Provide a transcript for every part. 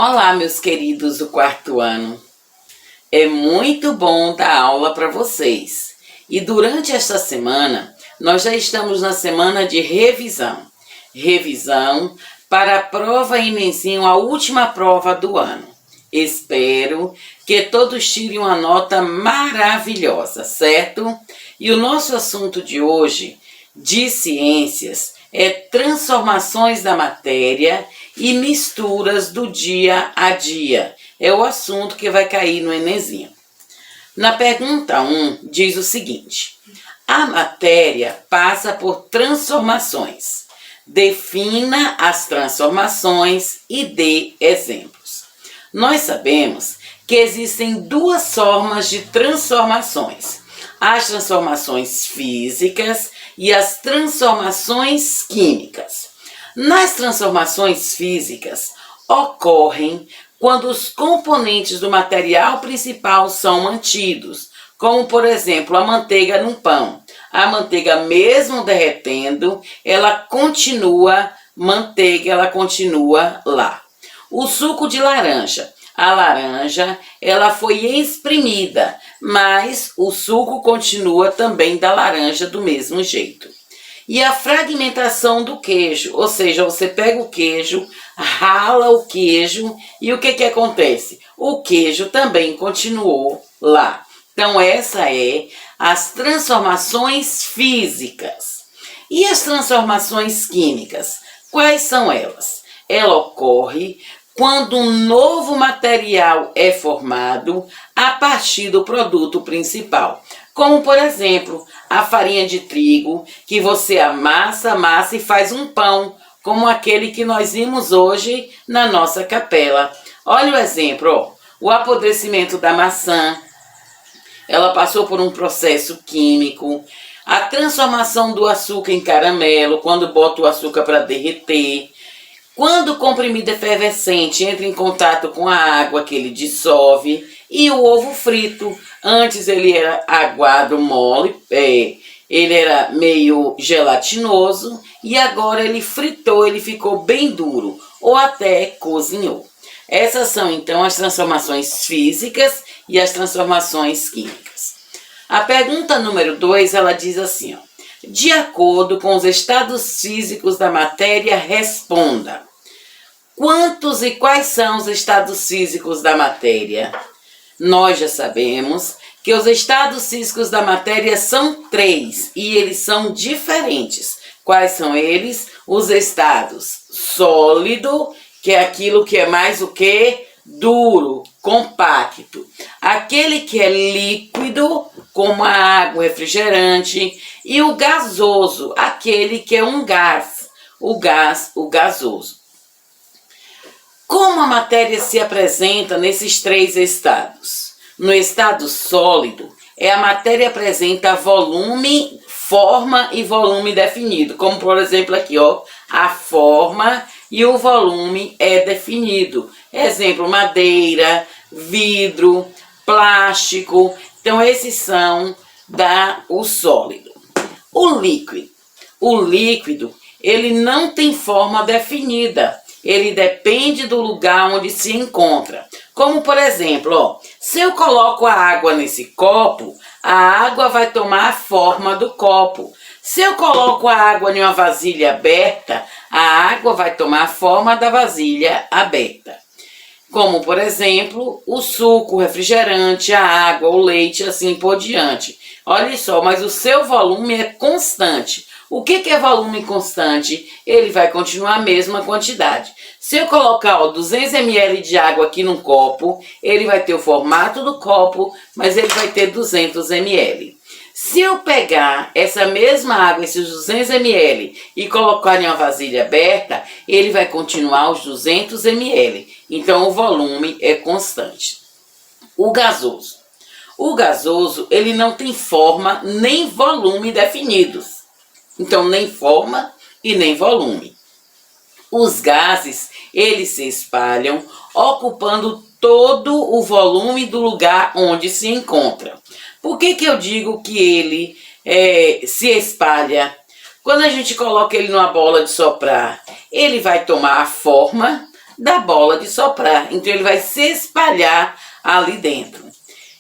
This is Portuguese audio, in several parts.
Olá, meus queridos do quarto ano. É muito bom dar aula para vocês. E durante esta semana, nós já estamos na semana de revisão. Revisão para a prova Enemzinho, a última prova do ano. Espero que todos tirem uma nota maravilhosa, certo? E o nosso assunto de hoje, de ciências, é transformações da matéria e misturas do dia a dia. É o assunto que vai cair no Enemzinho. Na pergunta 1, diz o seguinte: a matéria passa por transformações. Defina as transformações e dê exemplos. Nós sabemos que existem duas formas de transformações: as transformações físicas e as transformações químicas. Nas transformações físicas, ocorrem quando os componentes do material principal são mantidos, como, por exemplo, a manteiga num pão. A manteiga, mesmo derretendo, ela continua manteiga, ela continua lá. O suco de laranja. A laranja, ela foi espremida, mas o suco continua também da laranja do mesmo jeito. E a fragmentação do queijo, ou seja, você pega o queijo, rala o queijo e o que acontece? O queijo também continuou lá. Então, essa é as transformações físicas. E as transformações químicas? Quais são elas? Ela ocorre quando um novo material é formado a partir do produto principal. Como, por exemplo, a farinha de trigo, que você amassa e faz um pão, como aquele que nós vimos hoje na nossa capela. Olha o exemplo, ó. O apodrecimento da maçã, ela passou por um processo químico. A transformação do açúcar em caramelo, quando bota o açúcar para derreter. Quando o comprimido efervescente entra em contato com a água que ele dissolve. E o ovo frito, antes ele era aguado, mole, ele era meio gelatinoso, e agora ele fritou, ele ficou bem duro, ou até cozinhou. Essas são então as transformações físicas e as transformações químicas. A pergunta número 2, ela diz assim, ó: de acordo com os estados físicos da matéria, responda. Quantos e quais são os estados físicos da matéria? Nós já sabemos que os estados físicos da matéria são 3 e eles são diferentes. Quais são eles? Os estados sólido, que é aquilo que é mais o quê? Duro, compacto. Aquele que é líquido, como a água, refrigerante. E o gasoso, aquele que é um gás, o gasoso. Como a matéria se apresenta nesses 3 estados? No estado sólido, a matéria apresenta volume, forma e volume definido. Como, por exemplo, aqui, ó, a forma e o volume é definido. Exemplo, madeira, vidro, plástico. Então, esses são o sólido. O líquido, ele não tem forma definida. Ele depende do lugar onde se encontra. Como, por exemplo, ó, se eu coloco a água nesse copo, a água vai tomar a forma do copo. Se eu coloco a água em uma vasilha aberta, a água vai tomar a forma da vasilha aberta. Como, por exemplo, o suco, o refrigerante, a água, o leite, assim por diante. Olha só, mas o seu volume é constante. O que é volume constante? Ele vai continuar a mesma quantidade. Se eu colocar 200 ml de água aqui num copo, ele vai ter o formato do copo, mas ele vai ter 200 ml. Se eu pegar essa mesma água, esses 200 ml, e colocar em uma vasilha aberta, ele vai continuar os 200 ml. Então, o volume é constante. O gasoso, ele não tem forma nem volume definidos. Então, nem forma e nem volume. Os gases, eles se espalham, ocupando todo o volume do lugar onde se encontra. Por que eu digo que ele se espalha? Quando a gente coloca ele numa bola de soprar, ele vai tomar a forma da bola de soprar. Então ele vai se espalhar ali dentro.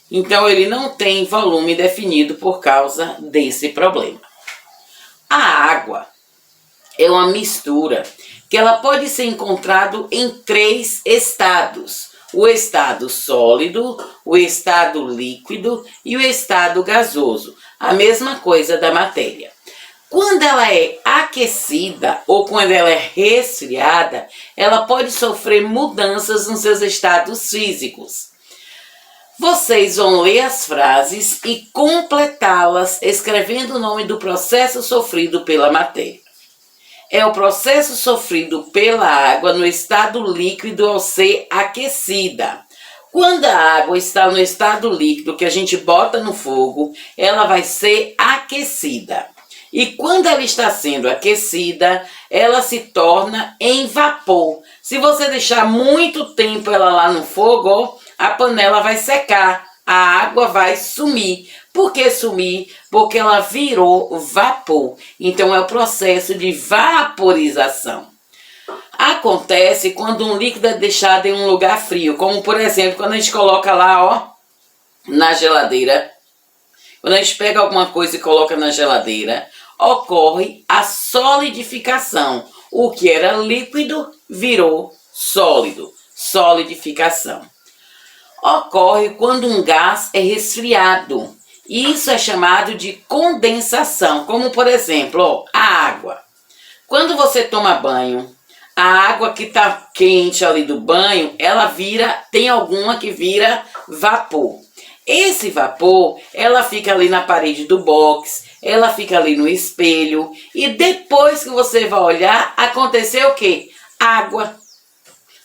Então ele não tem volume definido por causa desse problema. A água é uma mistura que ela pode ser encontrada em 3 estados: o estado sólido, o estado líquido e o estado gasoso. A mesma coisa da matéria. Quando ela é aquecida ou quando ela é resfriada, ela pode sofrer mudanças nos seus estados físicos. Vocês vão ler as frases e completá-las escrevendo o nome do processo sofrido pela matéria. É o processo sofrido pela água no estado líquido ao ser aquecida. Quando a água está no estado líquido que a gente bota no fogo, ela vai ser aquecida. E quando ela está sendo aquecida, ela se torna em vapor. Se você deixar muito tempo ela lá no fogo, a panela vai secar, a água vai sumir. Por que sumir? Porque ela virou vapor. Então é o processo de vaporização. Acontece quando um líquido é deixado em um lugar frio, como por exemplo, quando a gente coloca lá, ó, na geladeira. Quando a gente pega alguma coisa e coloca na geladeira, ocorre a solidificação. O que era líquido virou sólido. Solidificação. Ocorre quando um gás é resfriado. Isso é chamado de condensação. Como por exemplo, ó, a água. Quando você toma banho, a água que está quente ali do banho, ela tem alguma que vira vapor. Esse vapor, ela fica ali na parede do box, ela fica ali no espelho, e depois que você vai olhar, aconteceu o quê? Água.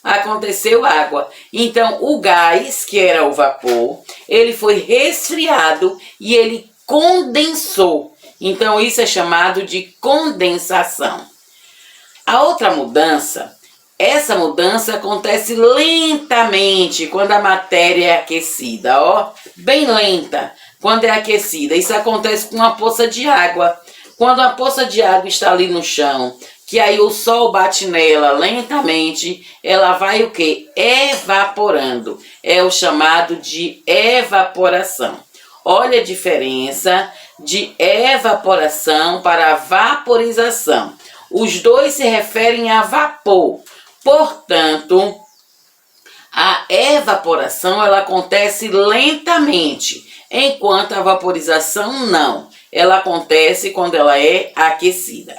Aconteceu água. Então, o gás, que era o vapor, ele foi resfriado e ele condensou. Então, isso é chamado de condensação. A outra mudança, essa mudança acontece lentamente quando a matéria é aquecida, ó, bem lenta, quando é aquecida. Isso acontece com uma poça de água. Quando a poça de água está ali no chão, que aí o sol bate nela lentamente, ela vai o quê? Evaporando. É o chamado de evaporação. Olha a diferença de evaporação para vaporização. Os dois se referem a vapor. Portanto, a evaporação ela acontece lentamente, enquanto a vaporização não. Ela acontece quando ela é aquecida.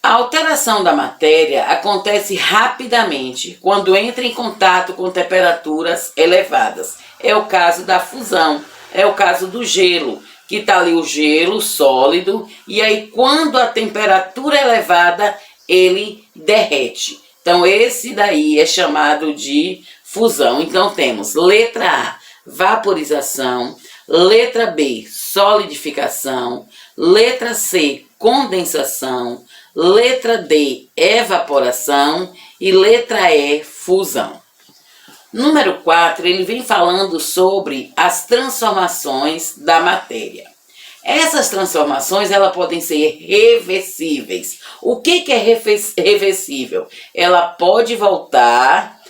A alteração da matéria acontece rapidamente quando entra em contato com temperaturas elevadas. É o caso da fusão, é o caso do gelo, que está ali o gelo sólido, e aí quando a temperatura é elevada, ele derrete. Então esse daí é chamado de fusão. Então temos letra A, vaporização, letra B, solidificação, letra C, condensação, letra D, evaporação e letra E, fusão. Número 4, ele vem falando sobre as transformações da matéria. Essas transformações elas podem ser reversíveis. O que é reversível? Ela pode voltar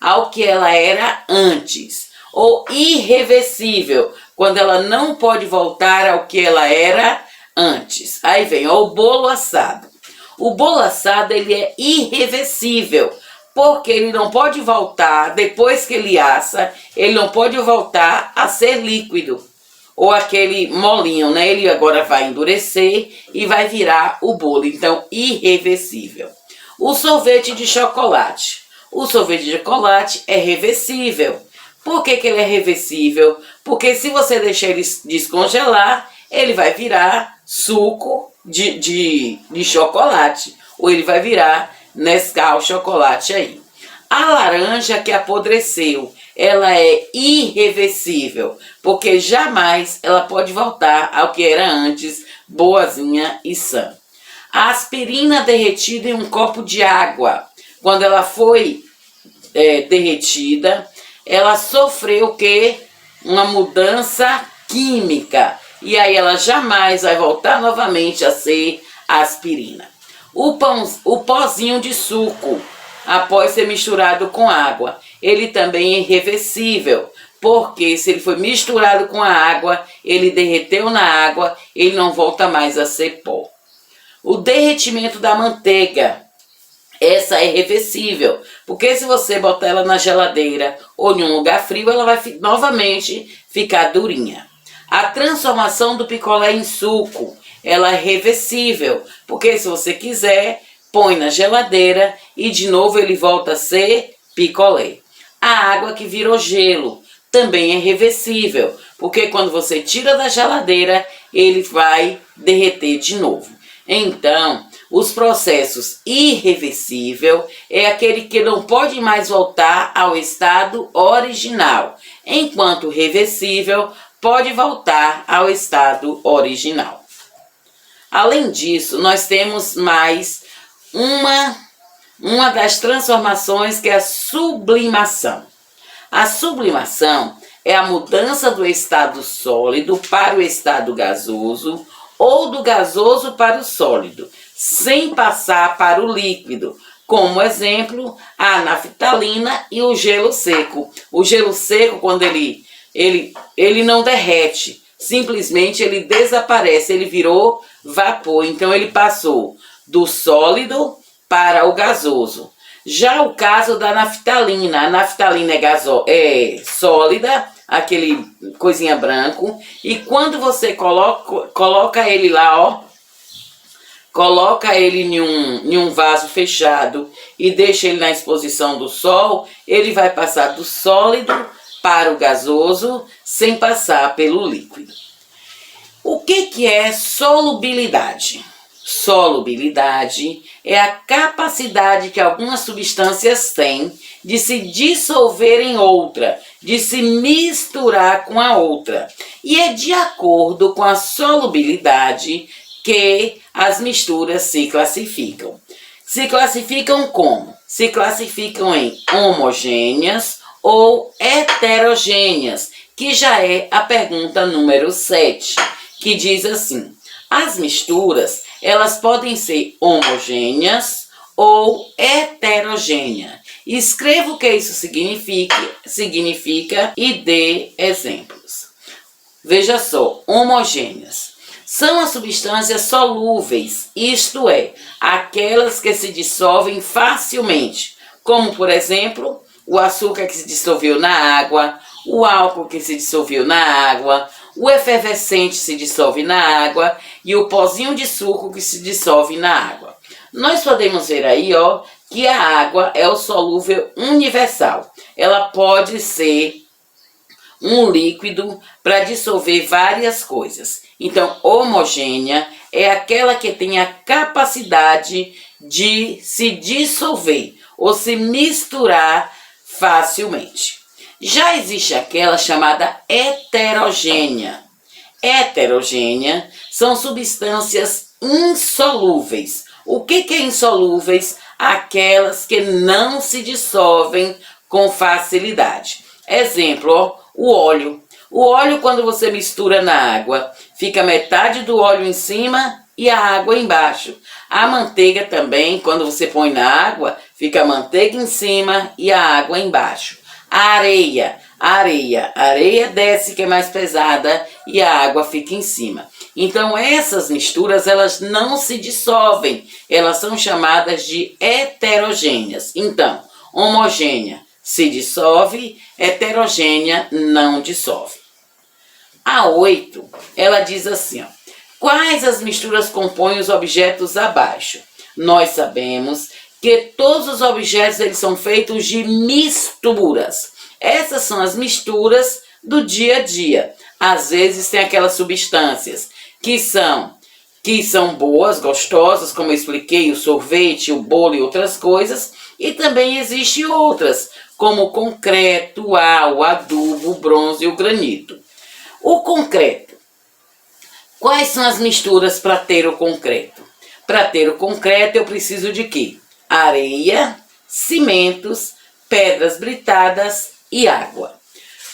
ao que ela era antes. Ou irreversível, quando ela não pode voltar ao que ela era antes. Aí vem ó, o bolo assado. O bolo assado ele é irreversível, porque ele não pode voltar, depois que ele assa, ele não pode voltar a ser líquido. Ou aquele molinho, né? Ele agora vai endurecer e vai virar o bolo. Então, irreversível. O sorvete de chocolate. O sorvete de chocolate é reversível. Por que ele é reversível? Porque se você deixar ele descongelar, ele vai virar suco de chocolate. Ou ele vai virar Nescau chocolate aí. A laranja que apodreceu, ela é irreversível, porque jamais ela pode voltar ao que era antes, boazinha e sã. A aspirina derretida em um copo de água, quando ela foi derretida, ela sofreu o quê? Uma mudança química. E aí ela jamais vai voltar novamente a ser aspirina. O pozinho de suco, após ser misturado com água, ele também é irreversível, porque se ele foi misturado com a água, ele derreteu na água, ele não volta mais a ser pó. O derretimento da manteiga, essa é reversível, porque se você botar ela na geladeira ou em um lugar frio, ela vai novamente ficar durinha. A transformação do picolé em suco, ela é reversível, porque se você quiser, põe na geladeira e de novo ele volta a ser picolé. A água que virou gelo também é reversível, porque quando você tira da geladeira, ele vai derreter de novo. Então, os processos irreversível é aquele que não pode mais voltar ao estado original, enquanto reversível pode voltar ao estado original. Além disso, nós temos mais uma das transformações, que é a sublimação. A sublimação é a mudança do estado sólido para o estado gasoso ou do gasoso para o sólido, sem passar para o líquido. Como exemplo, a naftalina e o gelo seco. O gelo seco, quando ele não derrete, simplesmente ele desaparece, ele virou vapor. Então ele passou do sólido para o gasoso. Já o caso da naftalina, a naftalina é sólida, aquele coisinha branco, e quando você coloca ele lá, ó, coloca ele em um vaso fechado e deixa ele na exposição do sol, ele vai passar do sólido para o gasoso sem passar pelo líquido. O que é solubilidade? Solubilidade é a capacidade que algumas substâncias têm de se dissolver em outra, de se misturar com a outra. E é de acordo com a solubilidade que as misturas se classificam. Se classificam como? Se classificam em homogêneas ou heterogêneas, que já é a pergunta número 7, que diz assim: as misturas, elas podem ser homogêneas ou heterogêneas. Escreva o que isso significa e dê exemplos. Veja só, homogêneas são as substâncias solúveis, isto é, aquelas que se dissolvem facilmente, como por exemplo, o açúcar que se dissolveu na água, o álcool que se dissolveu na água, o efervescente se dissolve na água e o pozinho de suco que se dissolve na água. Nós podemos ver aí, ó, que a água é o solúvel universal. Ela pode ser um líquido para dissolver várias coisas. Então, homogênea é aquela que tem a capacidade de se dissolver ou se misturar facilmente. Já existe aquela chamada heterogênea. Heterogênea são substâncias insolúveis. O que é insolúveis? Aquelas que não se dissolvem com facilidade. Exemplo, ó, o óleo. O óleo, quando você mistura na água, fica metade do óleo em cima e a água embaixo. A manteiga também, quando você põe na água, fica a manteiga em cima e a água embaixo. A areia desce, que é mais pesada, e a água fica em cima. Então essas misturas, elas não se dissolvem, elas são chamadas de heterogêneas. Então, homogênea se dissolve, heterogênea não dissolve. A 8, ela diz assim, ó: quais as misturas compõem os objetos abaixo? Nós sabemos que todos os objetos, eles são feitos de misturas. Essas são as misturas do dia a dia. Às vezes tem aquelas substâncias que são boas, gostosas, como eu expliquei, o sorvete, o bolo e outras coisas. E também existem outras, como o concreto, o ar, o adubo, o bronze e o granito. O concreto. Quais são as misturas para ter o concreto? Para ter o concreto eu preciso de quê? Areia, cimentos, pedras britadas e água.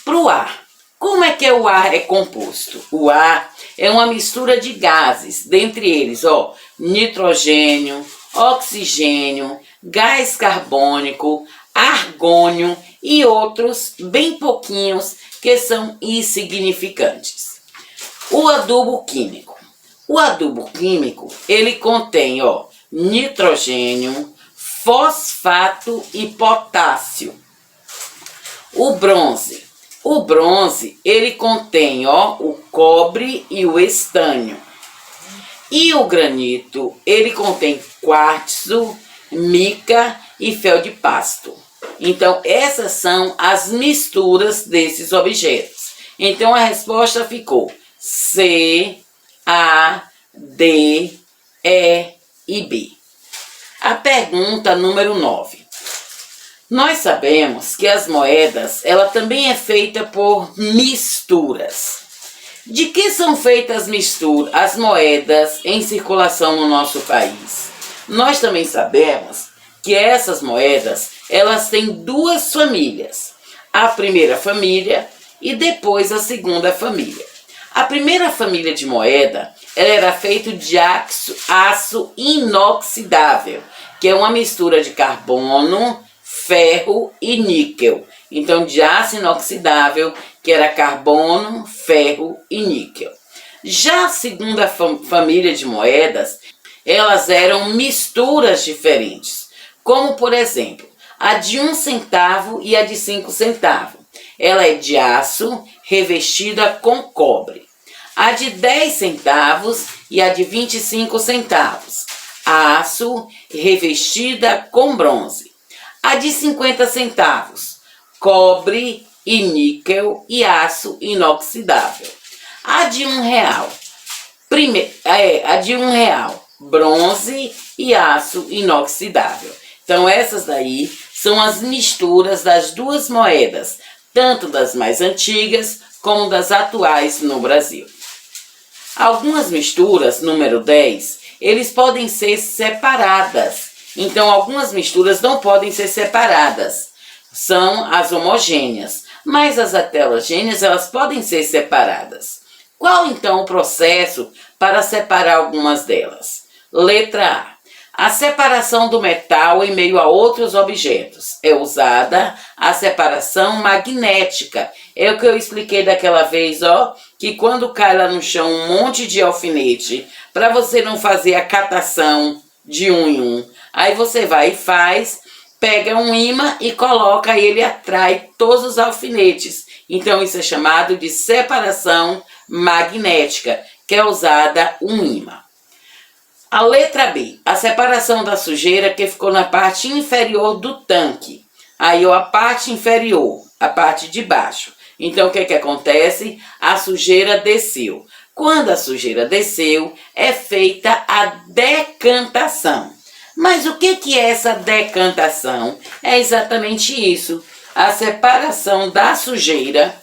Para o ar, como é que o ar é composto? O ar é uma mistura de gases, dentre eles, ó, nitrogênio, oxigênio, gás carbônico, argônio e outros bem pouquinhos que são insignificantes. O adubo químico. O adubo químico, ele contém, nitrogênio, fosfato e potássio. O bronze. O bronze, ele contém, o cobre e o estânio. E o granito, ele contém quartzo, mica e feldespato. Então, essas são as misturas desses objetos. Então, a resposta ficou C, A, D, E e B. A pergunta número 9. Nós sabemos que as moedas, ela também é feita por misturas. De que são feitas as moedas em circulação no nosso país? Nós também sabemos que essas moedas, elas têm duas famílias. A primeira família e depois a segunda família. A primeira família de moeda, ela era feita de aço inoxidável, que é uma mistura de carbono, ferro e níquel. Então, de aço inoxidável, que era carbono, ferro e níquel. Já a segunda família de moedas, elas eram misturas diferentes, como, por exemplo, a de 1 centavo e a de 5 centavos. Ela é de aço revestida com cobre. A de 10 centavos e a de 25 centavos, aço revestida com bronze. A de 50 centavos, cobre e níquel e aço inoxidável. A de R$1, a de R$1, bronze e aço inoxidável. Então, essas daí são as misturas das duas moedas, tanto das mais antigas como das atuais no Brasil. Algumas misturas, número 10, eles podem ser separadas. Então, algumas misturas não podem ser separadas. São as homogêneas, mas as heterogêneas, elas podem ser separadas. Qual, então, o processo para separar algumas delas? Letra A. A separação do metal em meio a outros objetos. É usada a separação magnética. É o que eu expliquei daquela vez, que quando cai lá no chão um monte de alfinete, para você não fazer a catação de um em um, aí você vai e pega um ímã e coloca, e ele atrai todos os alfinetes. Então, isso é chamado de separação magnética, que é usada um ímã. A letra B, a separação da sujeira que ficou na parte inferior do tanque. Aí, a parte inferior, a parte de baixo. Então, o que acontece? A sujeira desceu. Quando a sujeira desceu, é feita a decantação. Mas o que é essa decantação? É exatamente isso, a separação da sujeira.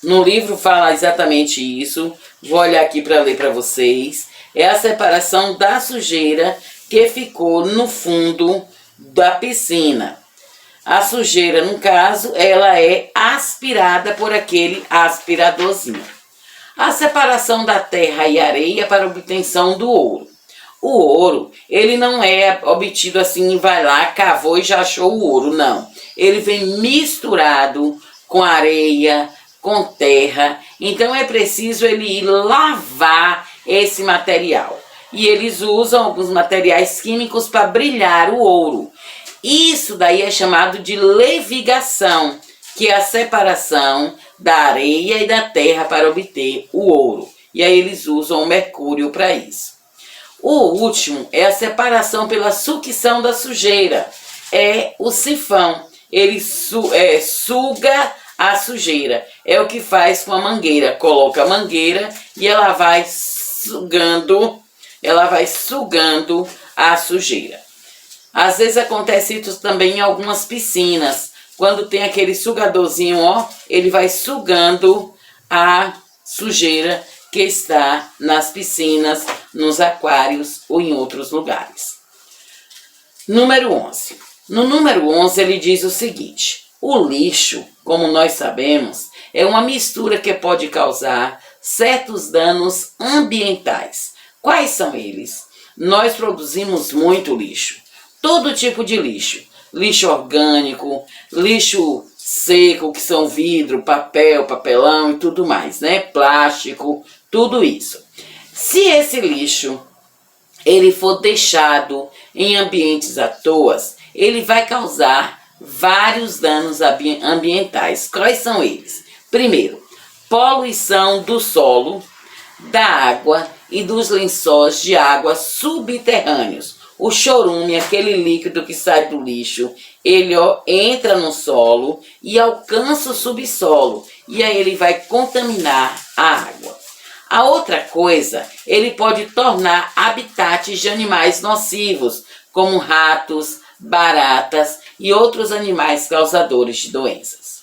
No livro fala exatamente isso, vou olhar aqui para ler para vocês. É a separação da sujeira que ficou no fundo da piscina. A sujeira, no caso, ela é aspirada por aquele aspiradorzinho. A separação da terra e areia para obtenção do ouro. O ouro, ele não é obtido assim, vai lá, cavou e já achou o ouro, não. Ele vem misturado com areia, com terra, então é preciso ele ir lavar esse material. E eles usam alguns materiais químicos para brilhar o ouro. Isso daí é chamado de levigação, que é a separação da areia e da terra para obter o ouro. E aí eles usam o mercúrio para isso. O último é a separação pela sucção da sujeira. É o sifão. Ele suga a sujeira. É o que faz com a mangueira. Coloca a mangueira e ela vai sugando a sujeira. Às vezes acontece isso também em algumas piscinas. Quando tem aquele sugadorzinho, ele vai sugando a sujeira que está nas piscinas, nos aquários ou em outros lugares. Número 11. No número 11 ele diz o seguinte: o lixo, como nós sabemos, é uma mistura que pode causar certos danos ambientais. Quais são eles? nós produzimos muito lixo. Todo tipo de lixo. Lixo orgânico, lixo seco, que são vidro, papel, papelão e tudo mais, né? Plástico, tudo isso. Se esse lixo ele for deixado em ambientes à toa, ele vai causar vários danos ambientais. Quais são eles? Primeiro, poluição do solo, da água e dos lençóis de água subterrâneos. O chorume, aquele líquido que sai do lixo, ele entra no solo e alcança o subsolo. E aí ele vai contaminar a água. A outra coisa, ele pode tornar habitats de animais nocivos, como ratos, baratas e outros animais causadores de doenças.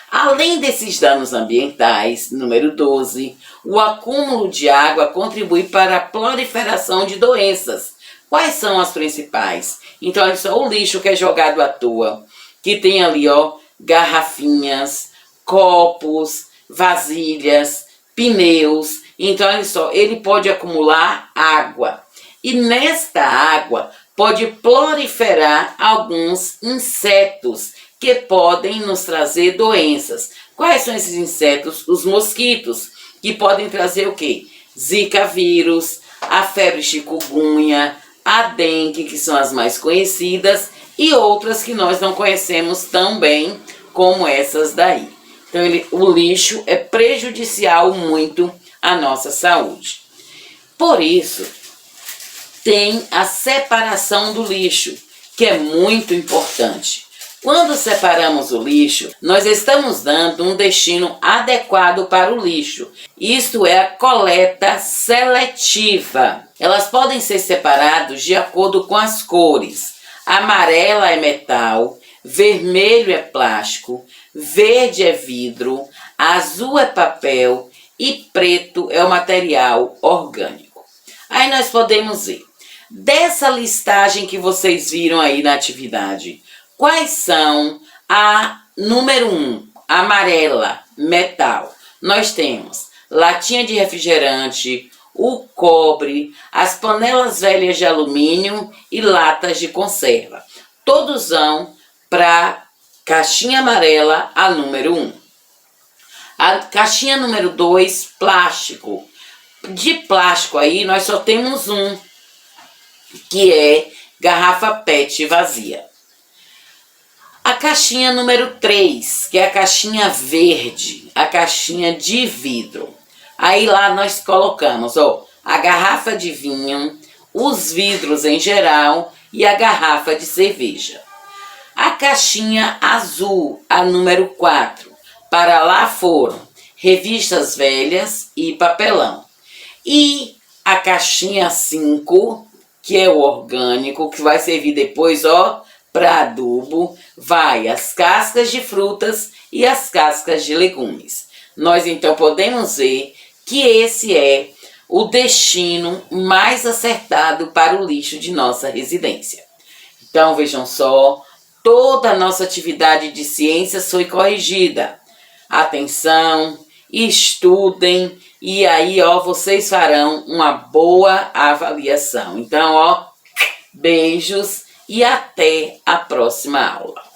Além desses danos ambientais, número 12, o acúmulo de água contribui para a proliferação de doenças. Quais são as principais? Então, olha só, o lixo que é jogado à toa, que tem ali, garrafinhas, copos, vasilhas, pneus. Então, olha só, ele pode acumular água. E nesta água pode proliferar alguns insetos que podem nos trazer doenças. Quais são esses insetos? Os mosquitos, que podem trazer o quê? Zika vírus, a febre chikungunya, a dengue, que são as mais conhecidas, e outras que nós não conhecemos tão bem como essas daí. Então, o lixo é prejudicial muito à nossa saúde. Por isso, tem a separação do lixo, que é muito importante. Quando separamos o lixo, nós estamos dando um destino adequado para o lixo. Isto é a coleta seletiva. Elas podem ser separadas de acordo com as cores. Amarela é metal, vermelho é plástico, verde é vidro, azul é papel e preto é o material orgânico. Aí nós podemos ver, dessa listagem que vocês viram aí na atividade, quais são a número 1, amarela, metal? Nós temos latinha de refrigerante, o cobre, as panelas velhas de alumínio e latas de conserva. Todos vão para caixinha amarela, a número 1. A caixinha número 2, plástico. De plástico aí, nós só temos um, que é garrafa PET vazia. A caixinha número 3, que é a caixinha verde, a caixinha de vidro. Aí lá nós colocamos, a garrafa de vinho, os vidros em geral e a garrafa de cerveja. A caixinha azul, a número 4, para lá foram revistas velhas e papelão. E a caixinha 5, que é o orgânico, que vai servir depois, para adubo, vai as cascas de frutas e as cascas de legumes. Nós então podemos ver que esse é o destino mais acertado para o lixo de nossa residência. Então vejam só, toda a nossa atividade de ciências foi corrigida. Atenção, estudem e aí vocês farão uma boa avaliação. Então beijos e até a próxima aula.